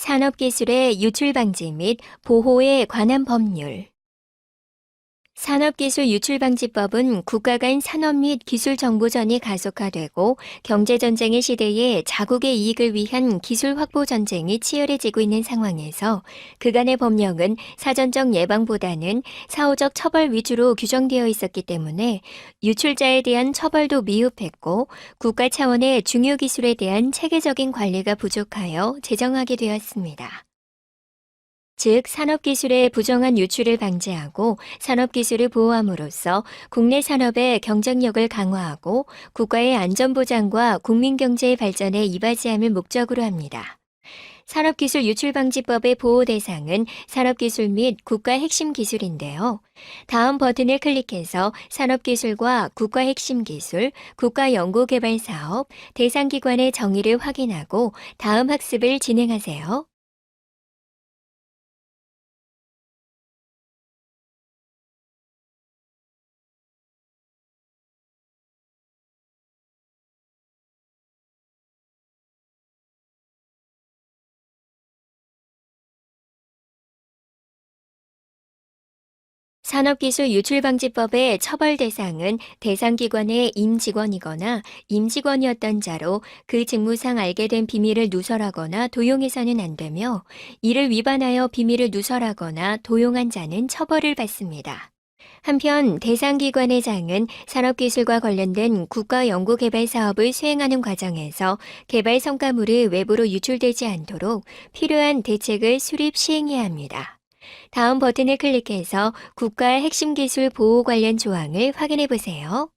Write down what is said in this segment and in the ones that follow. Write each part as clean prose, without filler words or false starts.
산업기술의 유출 방지 및 보호에 관한 법률. 산업기술유출방지법은 국가 간 산업 및 기술 정보전이 가속화되고 경제전쟁의 시대에 자국의 이익을 위한 기술 확보 전쟁이 치열해지고 있는 상황에서 그간의 법령은 사전적 예방보다는 사후적 처벌 위주로 규정되어 있었기 때문에 유출자에 대한 처벌도 미흡했고 국가 차원의 중요 기술에 대한 체계적인 관리가 부족하여 제정하게 되었습니다. 즉, 산업기술의 부정한 유출을 방지하고 산업기술을 보호함으로써 국내 산업의 경쟁력을 강화하고 국가의 안전보장과 국민경제의 발전에 이바지함을 목적으로 합니다. 산업기술 유출방지법의 보호 대상은 산업기술 및 국가 핵심 기술인데요. 다음 버튼을 클릭해서 산업기술과 국가 핵심 기술, 국가 연구개발 사업, 대상기관의 정의를 확인하고 다음 학습을 진행하세요. 산업기술유출방지법의 처벌 대상은 대상기관의 임직원이거나 임직원이었던 자로 그 직무상 알게 된 비밀을 누설하거나 도용해서는 안 되며 이를 위반하여 비밀을 누설하거나 도용한 자는 처벌을 받습니다. 한편 대상기관의 장은 산업기술과 관련된 국가연구개발 사업을 수행하는 과정에서 개발 성과물이 외부로 유출되지 않도록 필요한 대책을 수립 시행해야 합니다. 다음 버튼을 클릭해서 국가 핵심 기술 보호 관련 조항을 확인해 보세요.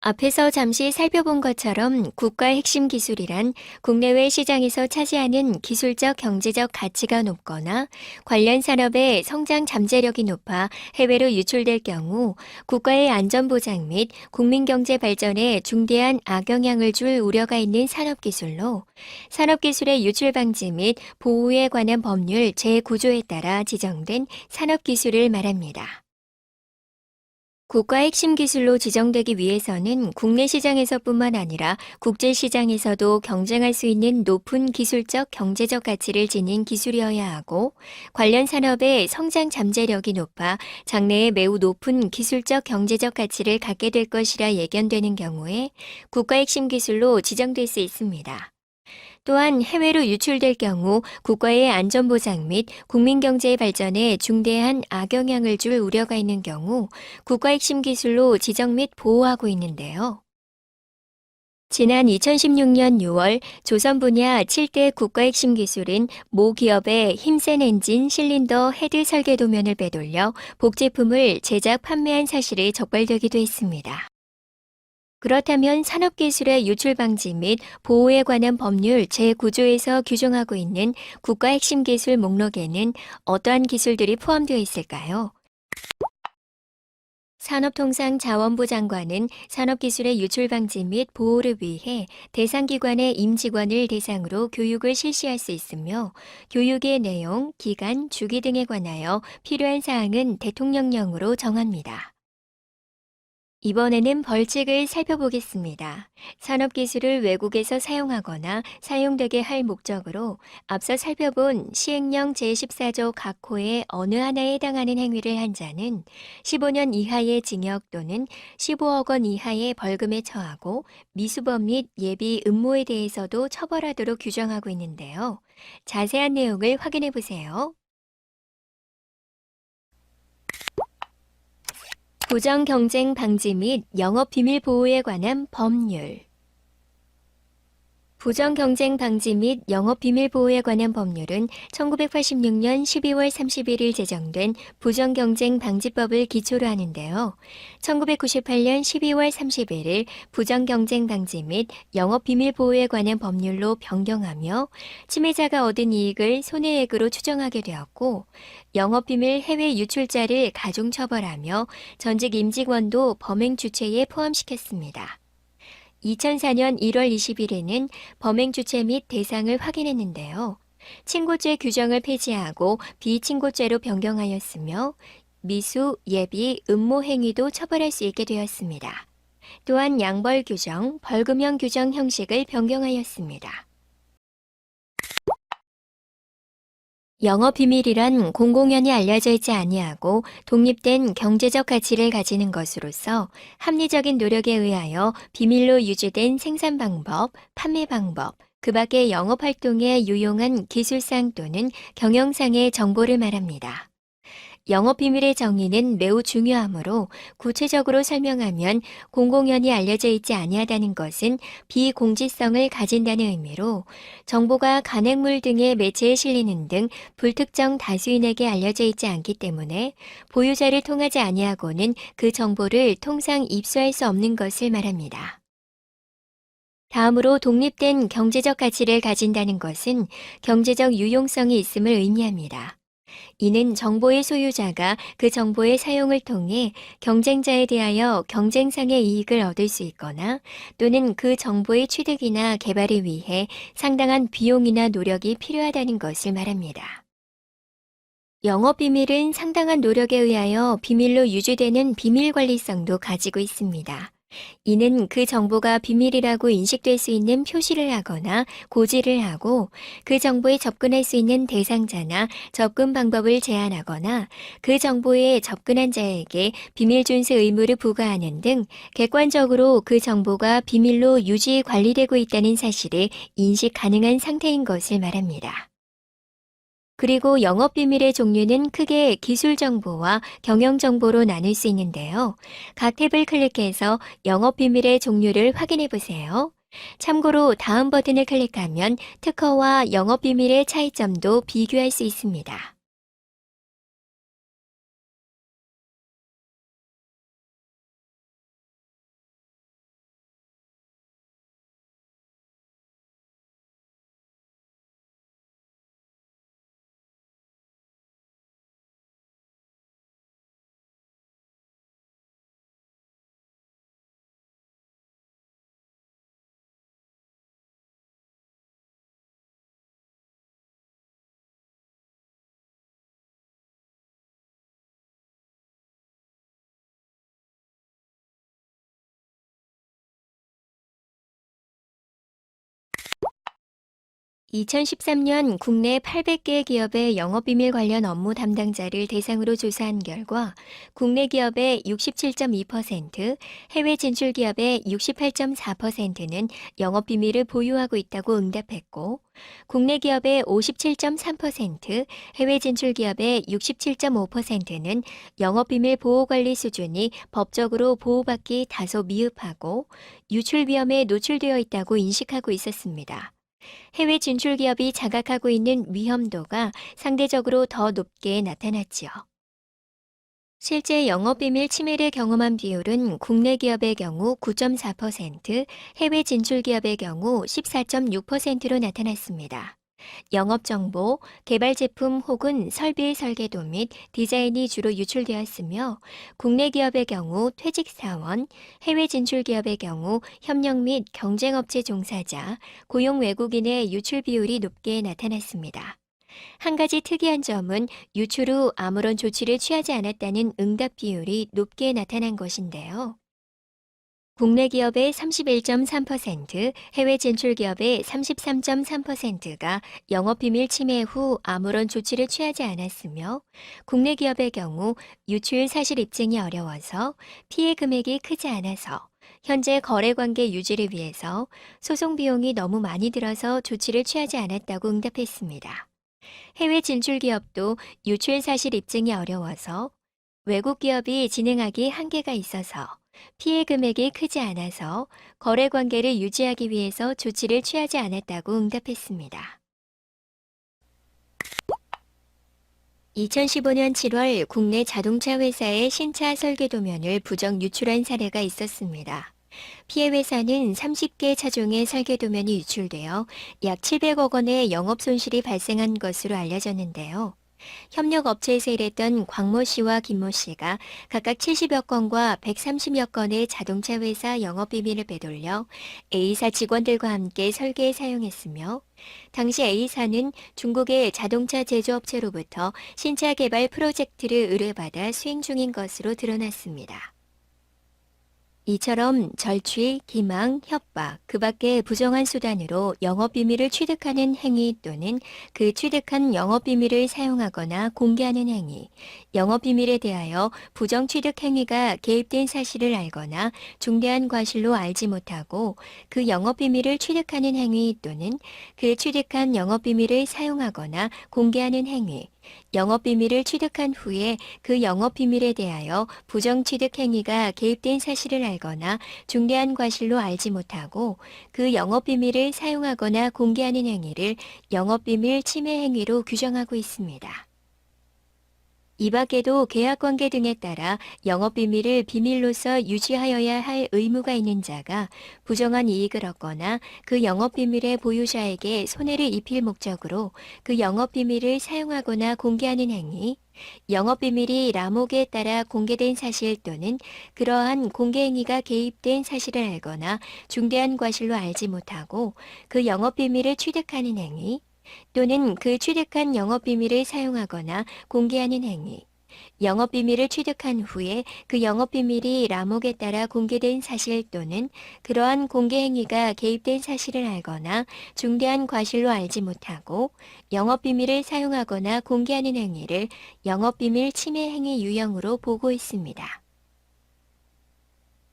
앞에서 잠시 살펴본 것처럼 국가 핵심 기술이란 국내외 시장에서 차지하는 기술적 경제적 가치가 높거나 관련 산업의 성장 잠재력이 높아 해외로 유출될 경우 국가의 안전보장 및 국민경제 발전에 중대한 악영향을 줄 우려가 있는 산업기술로 산업기술의 유출 방지 및 보호에 관한 법률 제9조에 따라 지정된 산업기술을 말합니다. 국가 핵심 기술로 지정되기 위해서는 국내 시장에서뿐만 아니라 국제 시장에서도 경쟁할 수 있는 높은 기술적 경제적 가치를 지닌 기술이어야 하고 관련 산업의 성장 잠재력이 높아 장래에 매우 높은 기술적 경제적 가치를 갖게 될 것이라 예견되는 경우에 국가 핵심 기술로 지정될 수 있습니다. 또한 해외로 유출될 경우 국가의 안전보장 및 국민경제의 발전에 중대한 악영향을 줄 우려가 있는 경우 국가 핵심 기술로 지정 및 보호하고 있는데요. 지난 2016년 6월 조선 분야 7대 국가 핵심 기술인 모 기업의 힘센 엔진 실린더 헤드 설계 도면을 빼돌려 복제품을 제작 판매한 사실이 적발되기도 했습니다. 그렇다면 산업기술의 유출 방지 및 보호에 관한 법률 제9조에서 규정하고 있는 국가 핵심 기술 목록에는 어떠한 기술들이 포함되어 있을까요? 산업통상자원부 장관은 산업기술의 유출 방지 및 보호를 위해 대상기관의 임직원을 대상으로 교육을 실시할 수 있으며 교육의 내용, 기간, 주기 등에 관하여 필요한 사항은 대통령령으로 정합니다. 이번에는 벌칙을 살펴보겠습니다. 산업기술을 외국에서 사용하거나 사용되게 할 목적으로 앞서 살펴본 시행령 제14조 각 호의 어느 하나에 해당하는 행위를 한 자는 15년 이하의 징역 또는 15억 원 이하의 벌금에 처하고 미수범 및 예비 음모에 대해서도 처벌하도록 규정하고 있는데요. 자세한 내용을 확인해 보세요. 부정경쟁 방지 및 영업비밀 보호에 관한 법률. 부정경쟁 방지 및 영업비밀 보호에 관한 법률은 1986년 12월 31일 제정된 부정경쟁 방지법을 기초로 하는데요. 1998년 12월 31일 부정경쟁 방지 및 영업비밀 보호에 관한 법률로 변경하며 침해자가 얻은 이익을 손해액으로 추정하게 되었고 영업비밀 해외 유출자를 가중처벌하며 전직 임직원도 범행 주체에 포함시켰습니다. 2004년 1월 20일에는 범행 주체 및 대상을 확인했는데요. 친고죄 규정을 폐지하고 비친고죄로 변경하였으며 미수, 예비, 음모 행위도 처벌할 수 있게 되었습니다. 또한 양벌 규정, 벌금형 규정 형식을 변경하였습니다. 영업 비밀이란 공공연히 알려져 있지 아니하고 독립된 경제적 가치를 가지는 것으로서 합리적인 노력에 의하여 비밀로 유지된 생산 방법, 판매 방법, 그 밖의 영업 활동에 유용한 기술상 또는 경영상의 정보를 말합니다. 영업비밀의 정의는 매우 중요하므로 구체적으로 설명하면 공공연히 알려져 있지 아니하다는 것은 비공지성을 가진다는 의미로 정보가 간행물 등의 매체에 실리는 등 불특정 다수인에게 알려져 있지 않기 때문에 보유자를 통하지 아니하고는 그 정보를 통상 입수할 수 없는 것을 말합니다. 다음으로 독립된 경제적 가치를 가진다는 것은 경제적 유용성이 있음을 의미합니다. 이는 정보의 소유자가 그 정보의 사용을 통해 경쟁자에 대하여 경쟁상의 이익을 얻을 수 있거나 또는 그 정보의 취득이나 개발을 위해 상당한 비용이나 노력이 필요하다는 것을 말합니다. 영업비밀은 상당한 노력에 의하여 비밀로 유지되는 비밀관리성도 가지고 있습니다. 이는 그 정보가 비밀이라고 인식될 수 있는 표시를 하거나 고지를 하고 그 정보에 접근할 수 있는 대상자나 접근 방법을 제한하거나 그 정보에 접근한 자에게 비밀 준수 의무를 부과하는 등 객관적으로 그 정보가 비밀로 유지 관리되고 있다는 사실을 인식 가능한 상태인 것을 말합니다. 그리고 영업비밀의 종류는 크게 기술정보와 경영정보로 나눌 수 있는데요. 각 탭을 클릭해서 영업비밀의 종류를 확인해 보세요. 참고로 다음 버튼을 클릭하면 특허와 영업비밀의 차이점도 비교할 수 있습니다. 2013년 국내 800개 기업의 영업비밀 관련 업무 담당자를 대상으로 조사한 결과 국내 기업의 67.2%, 해외 진출 기업의 68.4%는 영업비밀을 보유하고 있다고 응답했고, 국내 기업의 57.3%, 해외 진출 기업의 67.5%는 영업비밀 보호관리 수준이 법적으로 보호받기 다소 미흡하고 유출 위험에 노출되어 있다고 인식하고 있었습니다. 해외 진출 기업이 자각하고 있는 위험도가 상대적으로 더 높게 나타났지요. 실제 영업비밀 침해를 경험한 비율은 국내 기업의 경우 9.4%, 해외 진출 기업의 경우 14.6%로 나타났습니다. 영업정보, 개발 제품 혹은 설비 설계도 및 디자인이 주로 유출되었으며 국내 기업의 경우 퇴직사원, 해외 진출 기업의 경우 협력 및 경쟁업체 종사자, 고용 외국인의 유출 비율이 높게 나타났습니다. 한 가지 특이한 점은 유출 후 아무런 조치를 취하지 않았다는 응답 비율이 높게 나타난 것인데요. 국내 기업의 31.3%, 해외 진출 기업의 33.3%가 영업비밀 침해 후 아무런 조치를 취하지 않았으며, 국내 기업의 경우 유출 사실 입증이 어려워서 피해 금액이 크지 않아서 현재 거래관계 유지를 위해서 소송 비용이 너무 많이 들어서 조치를 취하지 않았다고 응답했습니다. 해외 진출 기업도 유출 사실 입증이 어려워서 외국 기업이 진행하기 한계가 있어서 피해 금액이 크지 않아서 거래 관계를 유지하기 위해서 조치를 취하지 않았다고 응답했습니다. 2015년 7월 국내 자동차 회사의 신차 설계 도면을 부정 유출한 사례가 있었습니다. 피해 회사는 30개 차종의 설계 도면이 유출되어 약 700억 원의 영업 손실이 발생한 것으로 알려졌는데요. 협력업체에서 일했던 광모 씨와 김모 씨가 각각 70여 건과 130여 건의 자동차 회사 영업비밀을 빼돌려 A사 직원들과 함께 설계에 사용했으며, 당시 A사는 중국의 자동차 제조업체로부터 신차 개발 프로젝트를 의뢰받아 수행 중인 것으로 드러났습니다. 이처럼 절취, 기망, 협박, 그 밖의 부정한 수단으로 영업비밀을 취득하는 행위 또는 그 취득한 영업비밀을 사용하거나 공개하는 행위, 영업비밀에 대하여 부정취득 행위가 개입된 사실을 알거나 중대한 과실로 알지 못하고 그 영업비밀을 취득하는 행위 또는 그 취득한 영업비밀을 사용하거나 공개하는 행위, 영업비밀을 취득한 후에 그 영업비밀에 대하여 부정취득 행위가 개입된 사실을 알거나 중대한 과실로 알지 못하고 그 영업비밀을 사용하거나 공개하는 행위를 영업비밀 침해 행위로 규정하고 있습니다. 이 밖에도 계약관계 등에 따라 영업비밀을 비밀로서 유지하여야 할 의무가 있는 자가 부정한 이익을 얻거나 그 영업비밀의 보유자에게 손해를 입힐 목적으로 그 영업비밀을 사용하거나 공개하는 행위, 영업비밀이 라목에 따라 공개된 사실 또는 그러한 공개행위가 개입된 사실을 알거나 중대한 과실로 알지 못하고 그 영업비밀을 취득하는 행위, 또는 그 취득한 영업비밀을 사용하거나 공개하는 행위, 영업비밀을 취득한 후에 그 영업비밀이 라목에 따라 공개된 사실 또는 그러한 공개행위가 개입된 사실을 알거나 중대한 과실로 알지 못하고 영업비밀을 사용하거나 공개하는 행위를 영업비밀 침해 행위 유형으로 보고 있습니다.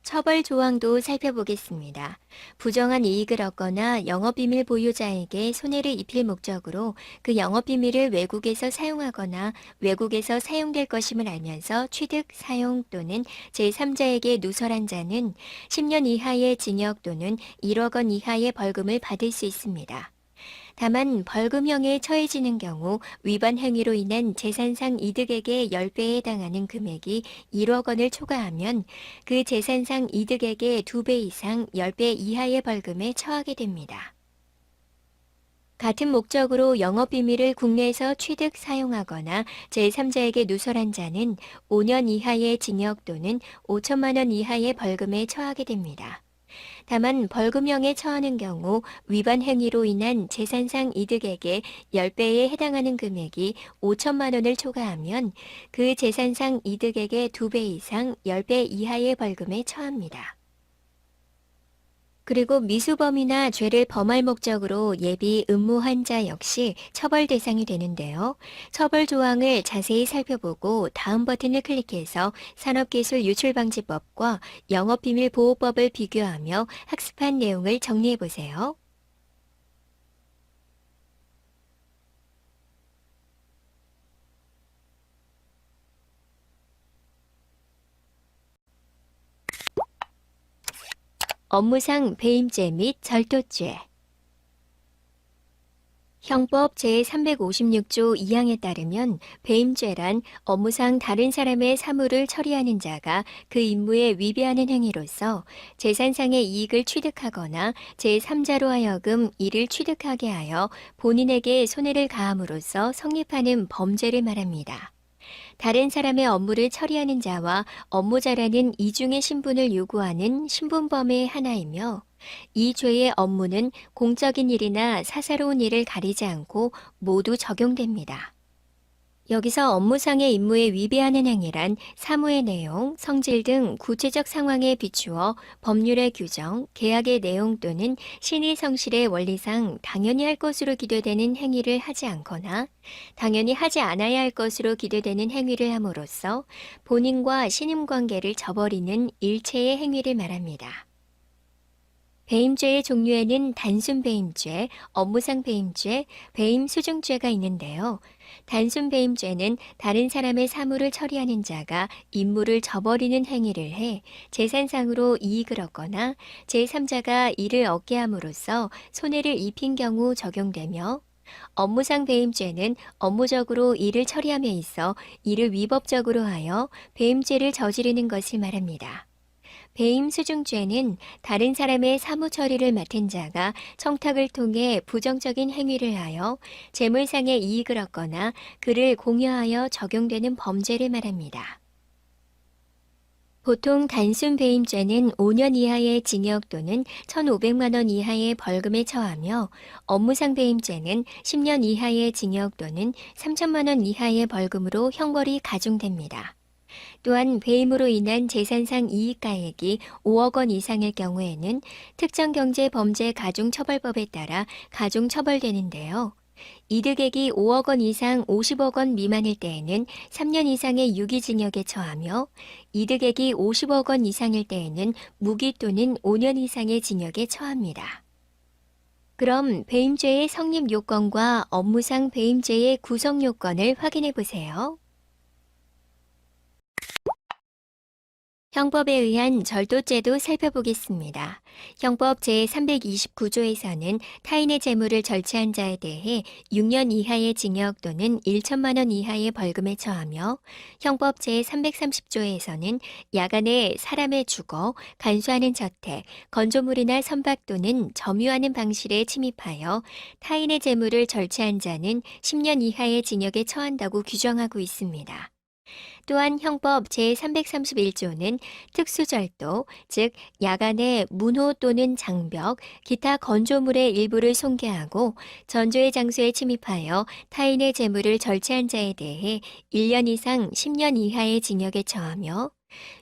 처벌 조항도 살펴보겠습니다. 부정한 이익을 얻거나 영업비밀 보유자에게 손해를 입힐 목적으로 그 영업비밀을 외국에서 사용하거나 외국에서 사용될 것임을 알면서 취득, 사용 또는 제3자에게 누설한 자는 10년 이하의 징역 또는 1억 원 이하의 벌금을 받을 수 있습니다. 다만 벌금형에 처해지는 경우 위반 행위로 인한 재산상 이득액의 10배에 해당하는 금액이 1억 원을 초과하면 그 재산상 이득액의 2배 이상 10배 이하의 벌금에 처하게 됩니다. 같은 목적으로 영업비밀을 국내에서 취득, 사용하거나 제3자에게 누설한 자는 5년 이하의 징역 또는 5천만 원 이하의 벌금에 처하게 됩니다. 다만 벌금형에 처하는 경우 위반 행위로 인한 재산상 이득액의 10배에 해당하는 금액이 5천만 원을 초과하면 그 재산상 이득액의 2배 이상 10배 이하의 벌금에 처합니다. 그리고 미수범이나 죄를 범할 목적으로 예비 음모한 자 역시 처벌 대상이 되는데요. 처벌 조항을 자세히 살펴보고 다음 버튼을 클릭해서 산업기술유출방지법과 영업비밀보호법을 비교하며 학습한 내용을 정리해 보세요. 업무상 배임죄 및 절도죄. 형법 제356조 2항에 따르면 배임죄란 업무상 다른 사람의 사물을 처리하는 자가 그 임무에 위배하는 행위로서 재산상의 이익을 취득하거나 제3자로 하여금 이를 취득하게 하여 본인에게 손해를 가함으로써 성립하는 범죄를 말합니다. 다른 사람의 업무를 처리하는 자와 업무자라는 이중의 신분을 요구하는 신분범의 하나이며, 이 죄의 업무는 공적인 일이나 사사로운 일을 가리지 않고 모두 적용됩니다. 여기서 업무상의 임무에 위배하는 행위란 사무의 내용, 성질 등 구체적 상황에 비추어 법률의 규정, 계약의 내용 또는 신의 성실의 원리상 당연히 할 것으로 기대되는 행위를 하지 않거나 당연히 하지 않아야 할 것으로 기대되는 행위를 함으로써 본인과 신임관계를 저버리는 일체의 행위를 말합니다. 배임죄의 종류에는 단순 배임죄, 업무상 배임죄, 배임 수중죄가 있는데요. 단순 배임죄는 다른 사람의 사물을 처리하는 자가 임무를 저버리는 행위를 해 재산상으로 이익을 얻거나 제3자가 이를 얻게 함으로써 손해를 입힌 경우 적용되며, 업무상 배임죄는 업무적으로 일을 처리함에 있어 이를 위법적으로 하여 배임죄를 저지르는 것을 말합니다. 배임 수중죄는 다른 사람의 사무 처리를 맡은 자가 청탁을 통해 부정적인 행위를 하여 재물상의 이익을 얻거나 그를 공여하여 적용되는 범죄를 말합니다. 보통 단순 배임죄는 5년 이하의 징역 또는 1,500만 원 이하의 벌금에 처하며 업무상 배임죄는 10년 이하의 징역 또는 3천만 원 이하의 벌금으로 형벌이 가중됩니다. 또한 배임으로 인한 재산상 이익가액이 5억 원 이상일 경우에는 특정경제범죄가중처벌법에 따라 가중처벌되는데요. 이득액이 5억 원 이상 50억 원 미만일 때에는 3년 이상의 유기징역에 처하며 이득액이 50억 원 이상일 때에는 무기 또는 5년 이상의 징역에 처합니다. 그럼 배임죄의 성립 요건과 업무상 배임죄의 구성 요건을 확인해 보세요. 형법에 의한 절도죄도 살펴보겠습니다. 형법 제329조에서는 타인의 재물을 절취한 자에 대해 6년 이하의 징역 또는 1천만 원 이하의 벌금에 처하며 형법 제330조에서는 야간에 사람의 주거, 간수하는 저택, 건조물이나 선박 또는 점유하는 방실에 침입하여 타인의 재물을 절취한 자는 10년 이하의 징역에 처한다고 규정하고 있습니다. 또한 형법 제331조는 특수절도, 즉 야간에 문호 또는 장벽, 기타 건조물의 일부를 손괴하고 전조의 장소에 침입하여 타인의 재물을 절취한 자에 대해 1년 이상 10년 이하의 징역에 처하며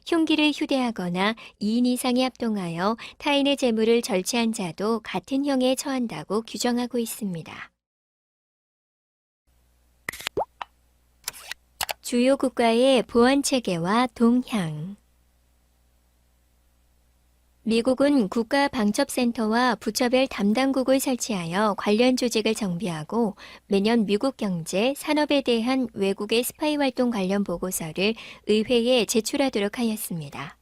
흉기를 휴대하거나 2인 이상이 합동하여 타인의 재물을 절취한 자도 같은 형에 처한다고 규정하고 있습니다. 주요 국가의 보안체계와 동향. 미국은 국가방첩센터와 부처별 담당국을 설치하여 관련 조직을 정비하고 매년 미국 경제, 산업에 대한 외국의 스파이 활동 관련 보고서를 의회에 제출하도록 하였습니다.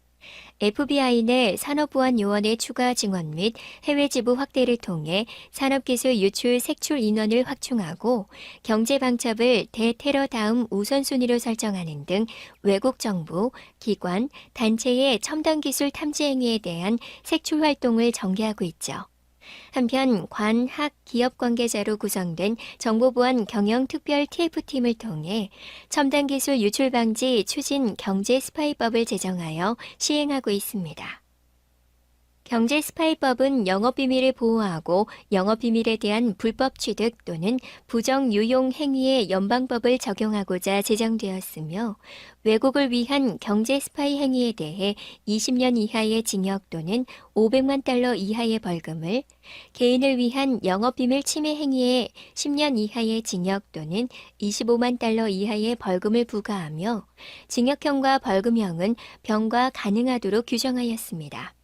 FBI 내 산업보안요원의 추가 증원 및 해외 지부 확대를 통해 산업기술 유출 색출 인원을 확충하고 경제방첩을 대테러 다음 우선순위로 설정하는 등 외국 정부, 기관, 단체의 첨단기술 탐지 행위에 대한 색출 활동을 전개하고 있죠. 한편 관, 학, 기업 관계자로 구성된 정보보안 경영특별 TF팀을 통해 첨단기술 유출 방지 추진 경제 스파이법을 제정하여 시행하고 있습니다. 경제 스파이법은 영업비밀을 보호하고 영업비밀에 대한 불법 취득 또는 부정 유용 행위의 연방법을 적용하고자 제정되었으며 외국을 위한 경제 스파이 행위에 대해 20년 이하의 징역 또는 500만 달러 이하의 벌금을, 개인을 위한 영업비밀 침해 행위에 10년 이하의 징역 또는 25만 달러 이하의 벌금을 부과하며 징역형과 벌금형은 병과 가능하도록 규정하였습니다.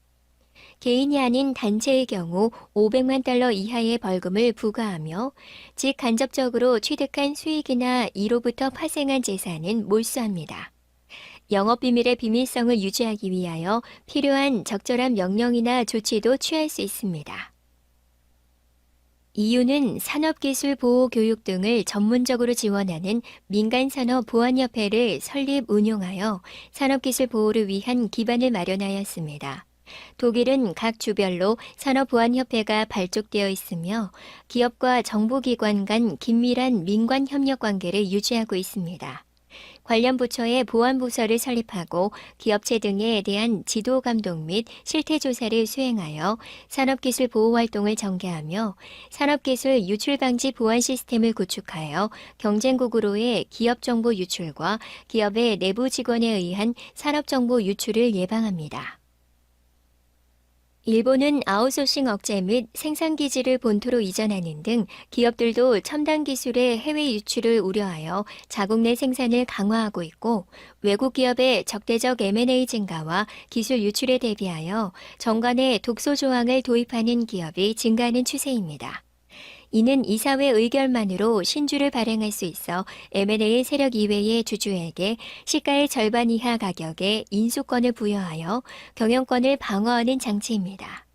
개인이 아닌 단체의 경우 500만 달러 이하의 벌금을 부과하며 직간접적으로 취득한 수익이나 이로부터 파생한 재산은 몰수합니다. 영업비밀의 비밀성을 유지하기 위하여 필요한 적절한 명령이나 조치도 취할 수 있습니다. 이유는 산업기술보호교육 등을 전문적으로 지원하는 민간산업보안협회를 설립 운용하여 산업기술 보호를 위한 기반을 마련하였습니다. 독일은 각 주별로 산업보안협회가 발족되어 있으며 기업과 정보기관 간 긴밀한 민관협력 관계를 유지하고 있습니다. 관련 부처의 보안부서를 설립하고 기업체 등에 대한 지도감독 및 실태조사를 수행하여 산업기술 보호활동을 전개하며 산업기술 유출방지 보안 시스템을 구축하여 경쟁국으로의 기업정보 유출과 기업의 내부 직원에 의한 산업정보 유출을 예방합니다. 일본은 아웃소싱 억제 및 생산기지를 본토로 이전하는 등 기업들도 첨단 기술의 해외 유출을 우려하여 자국 내 생산을 강화하고 있고 외국 기업의 적대적 M&A 증가와 기술 유출에 대비하여 정관에 독소 조항을 도입하는 기업이 증가하는 추세입니다. 이는 이사회 의결만으로 신주를 발행할 수 있어 M&A 세력 이외의 주주에게 시가의 절반 이하 가격에 인수권을 부여하여 경영권을 방어하는 장치입니다.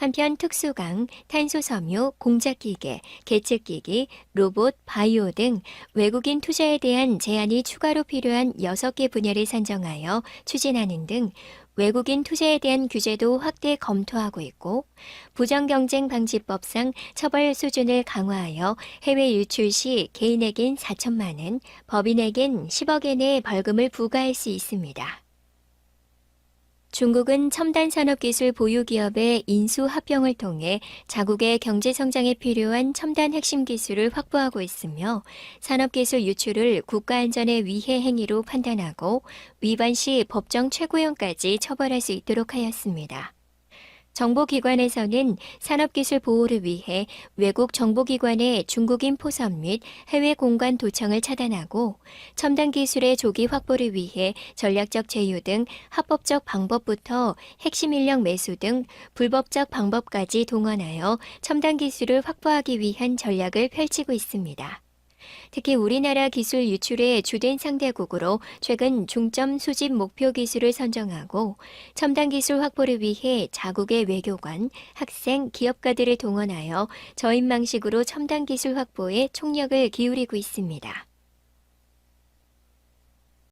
한편 특수강, 탄소섬유, 공작기계, 계측기기, 로봇, 바이오 등 외국인 투자에 대한 제한이 추가로 필요한 6개 분야를 선정하여 추진하는 등 외국인 투자에 대한 규제도 확대 검토하고 있고, 부정경쟁방지법상 처벌 수준을 강화하여 해외 유출 시 개인에겐 4천만 원, 법인에겐 10억 엔의 벌금을 부과할 수 있습니다. 중국은 첨단 산업기술 보유 기업의 인수 합병을 통해 자국의 경제 성장에 필요한 첨단 핵심 기술을 확보하고 있으며 산업기술 유출을 국가안전에 위해 행위로 판단하고 위반 시 법정 최고형까지 처벌할 수 있도록 하였습니다. 정보기관에서는 산업기술 보호를 위해 외국 정보기관의 중국인 포섭 및 해외 공간 도청을 차단하고 첨단 기술의 조기 확보를 위해 전략적 제휴 등 합법적 방법부터 핵심 인력 매수 등 불법적 방법까지 동원하여 첨단 기술을 확보하기 위한 전략을 펼치고 있습니다. 특히 우리나라 기술 유출의 주된 상대국으로 최근 중점 수집 목표 기술을 선정하고 첨단 기술 확보를 위해 자국의 외교관, 학생, 기업가들을 동원하여 저인망식으로 첨단 기술 확보에 총력을 기울이고 있습니다.